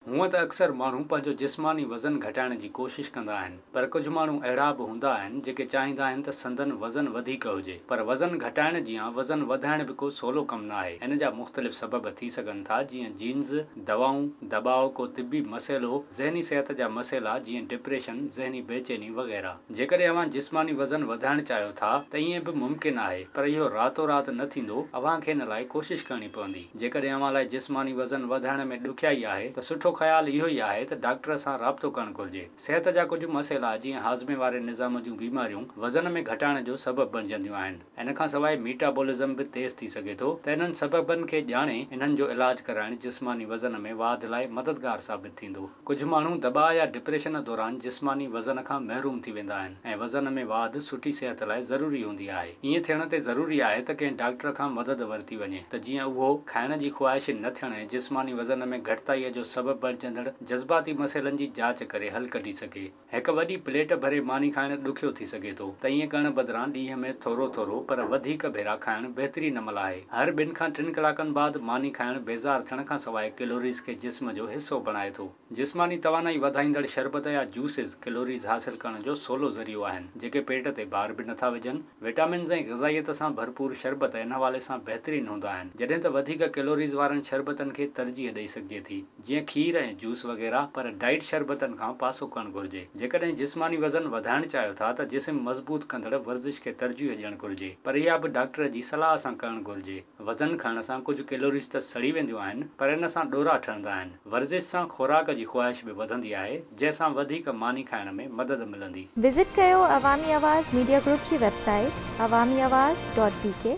हूअं त अक्सर माण्हू पंहिंजो जिस्मानी वज़न घटाइण जी कोशिशि कंदा आहिनि, पर कुझु माण्हू अहिड़ा बि हूंदा आहिनि जेके चाहींदा आहिनि त संदन वज़न वधीक हुजे। पर वज़न घटाइण जीअं वज़न वधाइण बि को सवलो कमु न आहे। इन जा मुख़्तलिफ़ सबब थी सघनि था, जीअं जीन्स, दवाऊं, दबाव, को तिबी मसइलो, ज़हनी सिहत जा मसइला जीअं डिप्रेशन, ज़हनी बेचैनी वग़ैरह। जेकॾहिं अव्हां जिस्मानी वज़न वधाइण चाहियो था त ईअं बि मुमकिन आहे, पर इहो रातो राति न थींदो। अव्हां खे इन लाइ कोशिशि करणी पवंदी। जेकॾहिं अव्हां लाइ जिस्मानी वज़न वधाइण में ॾुखियाई आहे त सुठो ख़्याल इहो ई आहे त डॉक्टर सां राब्तो करणु घुरिजे। सिहत जा कुझु मसइला जीअं हाज़मे वारे निज़ाम जूं बीमारियूं वज़न में घटाइण जो सबबु बणिजंदियूं आहिनि। इन खां सवाइ मीटाबॉलिज़म बि तेज़ थी सघे थो, त इन्हनि सबबनि खे ॼाणे इन्हनि जो इलाज कराइण जिस्मानी वज़न में वाध लाइ मददगार साबित थींदो। कुझु माण्हू दॿाउ या डिप्रेशन दौरान जिस्मानी वज़न खां महरूम थी वेंदा आहिनि ऐं वज़न में वाध सुठी सिहत लाइ ज़रूरी हूंदी आहे। ईअं थियण ते ज़रूरी आहे त कंहिं डॉक्टर खां मदद वरिती वञे, त जीअं उहो खाइण जी ख़्वाहिश न थियण ऐं जिस्मानी वज़न में घटिताईअ जो सबबु बणिजंदड़ जज़्बाती मसइलनि जी जांच करे हल कढी सघे। हिकु वॾी प्लेट भरे मानी खाइण ॾुखियो थी सघे थो, त ईअं करण बदिरां ॾींहं में थोरो थोरो पर वधीक भेरा खाइण बहितरीन अमल आहे। हर 2 खां 3 कलाकनि बाद मानी खाइण बेज़ार थियण खां सवाइ कैलोरीज़ खे जिस्म जो हिसो बणाए थो। जिस्मानी तवानाई वधाईंदड़ शरबत या जूसिस कैलोरीज़ हासिल करण जो सवलो ज़रियो आहिनि, जेके पेट ते भार बि नथा विझनि। विटामिन्स ऐं ग़िज़ाइयत सां भरपूर शरबत इन हवाले सां बहितरीन हूंदा आहिनि, जॾहिं त वधीक कैलोरीज़ वारनि शरबतनि खे तरजीह ॾेई सघिजे थी, जीअं खीर ऐं जूस वग़ैरह। पर डाइट शरबतनि खां पासो करणु घुरिजे। जेकॾहिं जिस्मानी वज़न वधाइण चाहियो था त जिस्म मज़बूत कंदड़ वर्ज़िश खे तरजीह ॾियणु घुरिजे, पर इहा बि डॉक्टर जी सलाह सां करणु घुरिजे। वज़न खणण सां कुझु कैलोरीज़ त सड़ी वेंदियूं आहिनि, पर इन सां ॾोरा ठहंदा आहिनि। वर्ज़िश सां खुराक जी ख़्वाहिश बि वधंदी आहे, जंहिंसां वधीक मानी खाइण में मदद मिलंदी। विज़िट कयो अवामी आवाज़ मीडिया ग्रुप जी वेबसाइट awamiawaz.pk